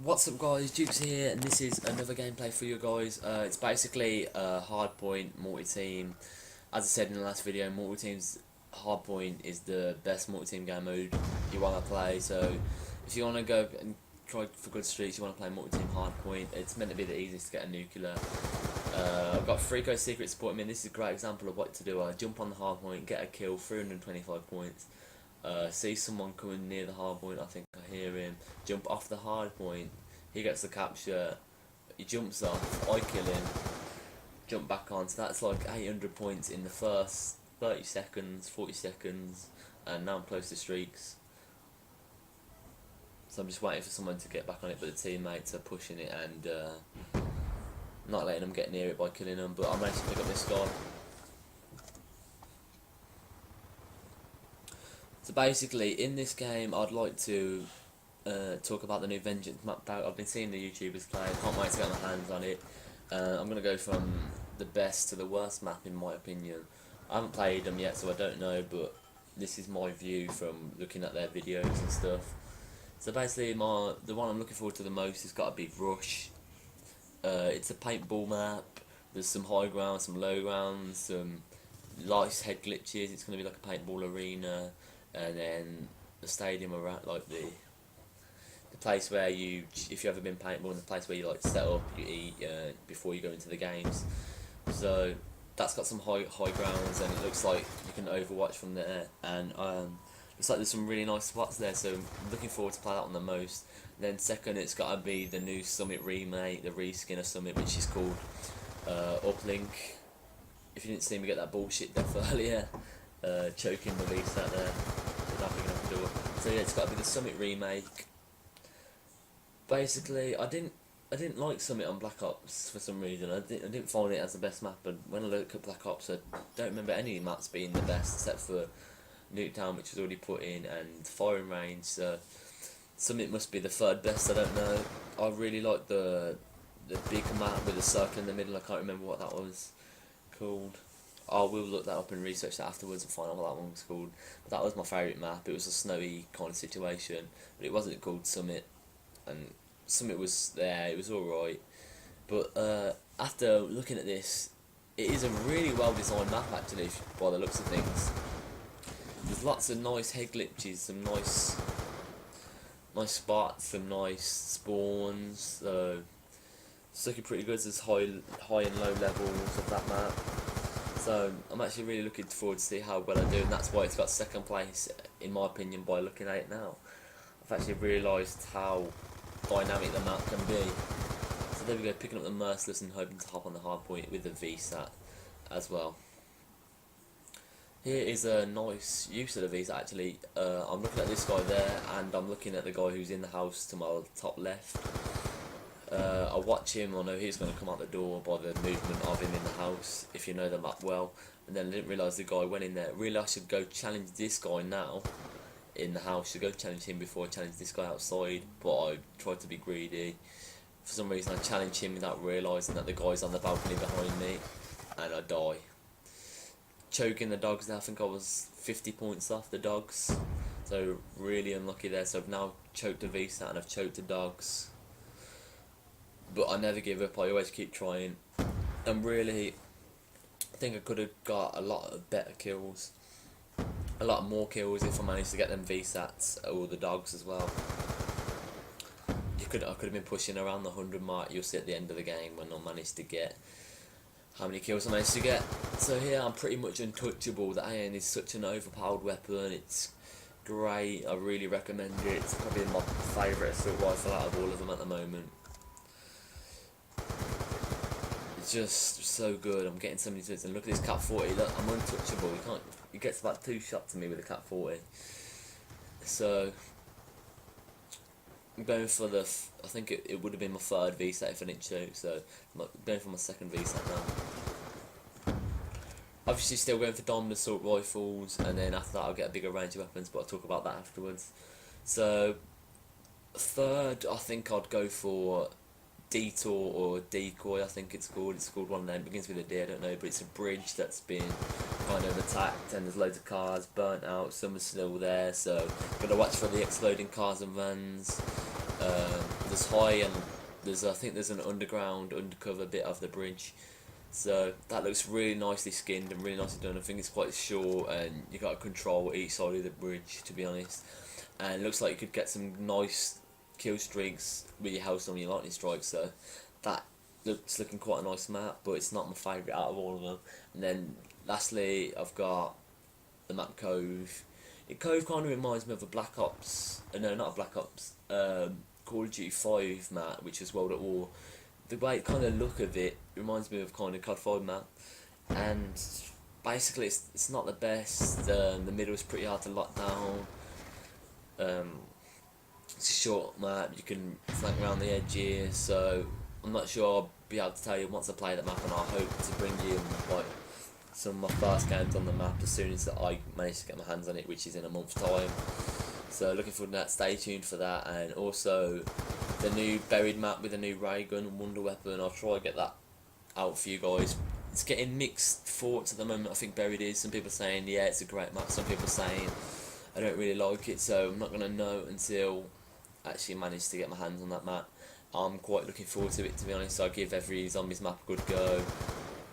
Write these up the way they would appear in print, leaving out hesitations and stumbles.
What's up guys, Jukes here, and this is another gameplay for you guys. It's basically a Hardpoint multi-team. As I said in the last video, multi-team's Hardpoint is the best multi-team game mode you want to play. So if you want to go and try for good streaks, you want to play multi-team Hardpoint, it's meant to be the easiest to get a nuclear. I've got Freako Secret supporting me, and this is a great example of what to do. I jump on the Hardpoint, get a kill, 325 points. See someone coming near the hard point, I think I hear him, jump off the hard point, he gets the capture, he jumps off, I kill him, jump back on, so that's like 800 points in the first 30 seconds, 40 seconds, and now I'm close to streaks. So I'm just waiting for someone to get back on it, but the teammates are pushing it and not letting them get near it by killing them, but I managed to pick up this guy. So basically, in this game, I'd like to talk about the new Vengeance map out. I've been seeing the YouTubers play, I can't wait to get my hands on it. I'm going to go from the best to the worst map in my opinion. I haven't played them yet, so I don't know, but this is my view from looking at their videos and stuff. So basically, the one I'm looking forward to the most has got to be Rush. It's a paintball map, there's some high ground, some low ground, some nice head glitches. It's going to be like a paintball arena. And then the stadium around, like the place where you, if you've ever been paintballing, the place where you like set up, you eat before you go into the games. So that's got some high grounds, and it looks like you can overwatch from there. And looks like there's some really nice spots there. So I'm looking forward to play that one the most. And then second, it's got to be the new Summit remake, the reskin of Summit, which is called Uplink. If you didn't see me get that bullshit death earlier. Choking the beast out there, nothing enough to do it. So yeah, it's got to be the Summit remake. Basically, I didn't like Summit on Black Ops for some reason. I didn't find it as the best map, and when I look at Black Ops, I don't remember any maps being the best except for Nuketown, which was already put in, and Firing Range. So Summit must be the third best. I don't know. I really like the big map with the circle in the middle. I can't remember what that was called. I will look that up and research that afterwards and find out what that one was called. But that was my favourite map. It was a snowy kind of situation, but it wasn't called Summit. And Summit was there, it was alright. But after looking at this, it is a really well designed map actually, by the looks of things. There's lots of nice head glitches, some nice spots, some nice spawns. It's looking pretty good. There's high and low levels of that map. So I'm actually really looking forward to see how well I do, and that's why it's got second place in my opinion by looking at it now. I've actually realised how dynamic the map can be. So there we go, picking up the Merciless and hoping to hop on the hard point with the VSAT as well. Here is a nice use of the VSAT actually. I'm looking at this guy there, and I'm looking at the guy who's in the house to my top left. I watch him, I know he's going to come out the door by the movement of him in the house, if you know the map well. And then I didn't realise the guy went in there. Really, I should go challenge this guy now in the house. Should go challenge him before I challenge this guy outside, but I tried to be greedy. For some reason I challenge him without realising that the guy's on the balcony behind me, and I die. Choking the dogs there, I think I was 50 points off the dogs. So really unlucky there. So I've now choked the VSAT and I've choked the dogs. But I never give up, I always keep trying. And really, I think I could have got a lot of better kills. A lot more kills if I managed to get them VSATs or the dogs as well. I could have been pushing around the 100 mark, you'll see at the end of the game when I managed to get how many kills I managed to get. So here I'm pretty much untouchable. The AN is such an overpowered weapon, it's great, I really recommend it. It's probably my favourite assault rifle out of all of them at the moment. It's just so good. I'm getting so many hits, and look at this Cat 40. Look, I'm untouchable. He gets about 2 shots to me with a Cat 40. So I'm going for the. I think it would have been my third VSAT if I didn't shoot. So I'm going for my second VSAT now. Obviously, still going for diamond assault rifles, and then after that I'll get a bigger range of weapons. But I'll talk about that afterwards. So third, I think I'd go for Detour or Decoy, I think it's called. It's called one of them. It begins with a D, I don't know, but it's a bridge that's been kind of attacked, and there's loads of cars burnt out. Some are still there, so gotta watch for the exploding cars and vans. there's high and I think there's an undercover bit of the bridge. So that looks really nicely skinned and really nicely done. I think it's quite short, and you got to control each side of the bridge, to be honest. And it looks like you could get some nice kill streaks with your house on your lightning strikes. So that looking quite a nice map, but it's not my favourite out of all of them. And then lastly, I've got the map Cove. Cove kind of reminds me of a Black Ops. No, not a Black Ops. Call of Duty 5 map, which is World at War. The way kind of look of it reminds me of kind of COD 5 map, and basically it's not the best. The middle is pretty hard to lock down. It's a short map. You can flank around the edges, so I'm not sure I'll be able to tell you once I play that map, and I hope to bring you like some of my first games on the map as soon as I manage to get my hands on it, which is in a month's time. So looking forward to that. Stay tuned for that, and also the new buried map with a new ray gun and wonder weapon. I'll try to get that out for you guys. It's getting mixed thoughts at the moment. I think buried is. Some people are saying yeah, it's a great map. Some people are saying I don't really like it. So I'm not gonna know until I actually manage to get my hands on that map. I'm quite looking forward to it, to be honest. So I give every zombies map a good go.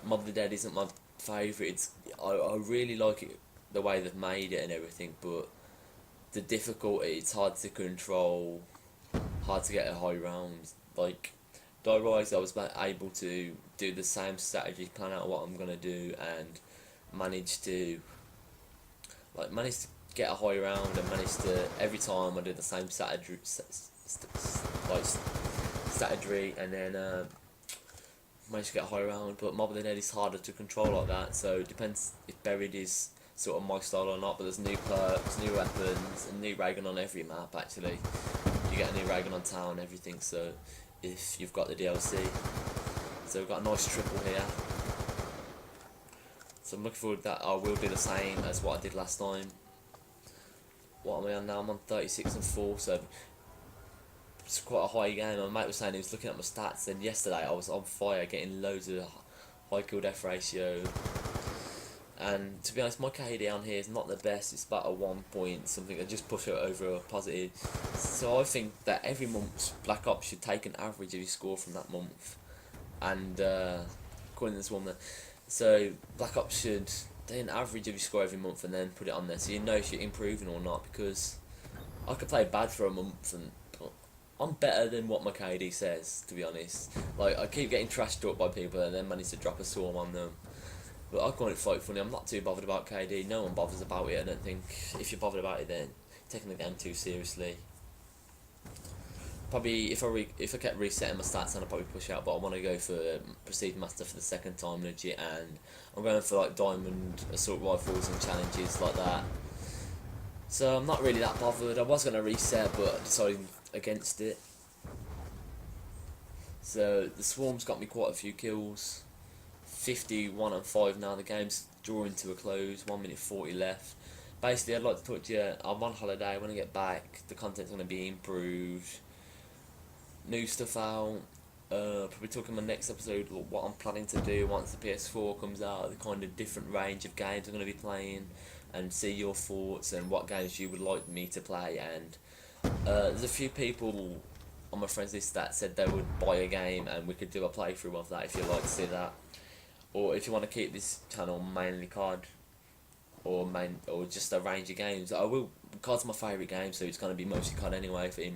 Mob of the Dead isn't my favourite. I really like it the way they've made it and everything, but the difficulty, it's hard to control, hard to get a high round. Like Die Rise, I was able to do the same strategy, plan out what I'm gonna do, and manage to get a high round, and manage to every time I do the same strategy, and then manage to get a high round. But Mob of the Dead is harder to control like that, so it depends if buried is sort of my style or not. But there's new perks, new weapons, and new ray gun on every map. Actually, you get a new ray gun on town and everything. So if you've got the DLC, so we've got a nice triple here. So I'm looking forward to that. I will do the same as what I did last time. What am I on now? I'm on 36 and 4, so it's quite a high game. My mate was saying he was looking at my stats, and yesterday I was on fire, getting loads of high kill death ratio. And to be honest, my KD on here is not the best. It's about a 1 point something. I just push it over a positive. So I think that every month Black Ops should take an average of your score from that month, and according to this woman, so Black Ops should take an average of your score every month and then put it on there, so you know if you're improving or not. Because I could play bad for a month and I'm better than what my KD says, to be honest. Like, I keep getting trash talked by people and then manage to drop a swarm on them. But I find it quite funny. I'm not too bothered about KD. No one bothers about it, I don't think. If you're bothered about it, then you're taking the game too seriously. Probably, if I kept resetting my stats, then I'd probably push out. But I want to go for Prestige Master for the second time legit, and I'm going for like diamond assault rifles and challenges like that. So I'm not really that bothered. I was going to reset, but I decided against it. So the swarm's got me quite a few kills. 51 and 5 now. The game's drawing to a close. 1 minute 40 left. Basically, I'd like to talk to you. I'm on holiday. When I get back, the content's going to be improved. New stuff out. Probably talking my next episode what I'm planning to do once the PS4 comes out. The kind of different range of games I'm going to be playing, and see your thoughts and what games you would like me to play. And there's a few people on my friends list that said they would buy a game, and we could do a playthrough of that if you'd like to see that. Or if you want to keep this channel mainly COD, or just a range of games. COD's my favourite game, so it's going to be mostly COD anyway if it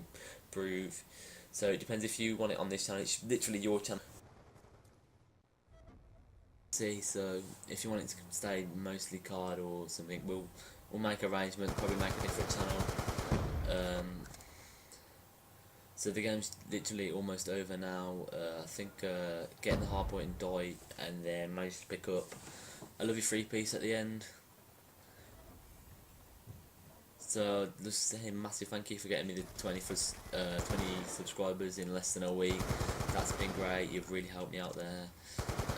improve. So it depends if you want it on this channel. It's literally your channel. See, so if you want it to stay mostly COD or something, we'll make arrangements. Probably make a different channel. So the game's literally almost over now. I think getting the hardpoint and die, and then managed to pick up a lovely 3-piece at the end. So just say a massive thank you for getting me the 20 subscribers in less than a week. That's been great. You've really helped me out there,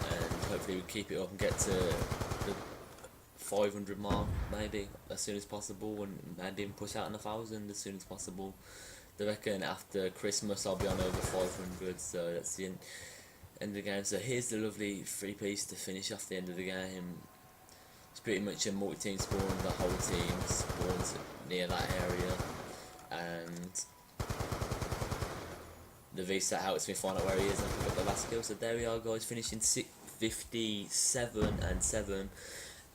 and hopefully we keep it up and get to the 500 mark maybe as soon as possible, and even push out on 1,000 as soon as possible. I reckon after Christmas I'll be on over 500, so that's the end of the game. So here's the lovely 3-piece to finish off the end of the game. It's pretty much a multi-team spawn. The whole team spawns near that area, and the VSAT helps me find out where he is and pick up the last kill. So there we are, guys, finishing 57 and 7,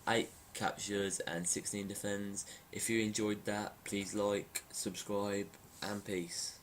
8 captures and 16 defends. If you enjoyed that, please like, subscribe, and peace.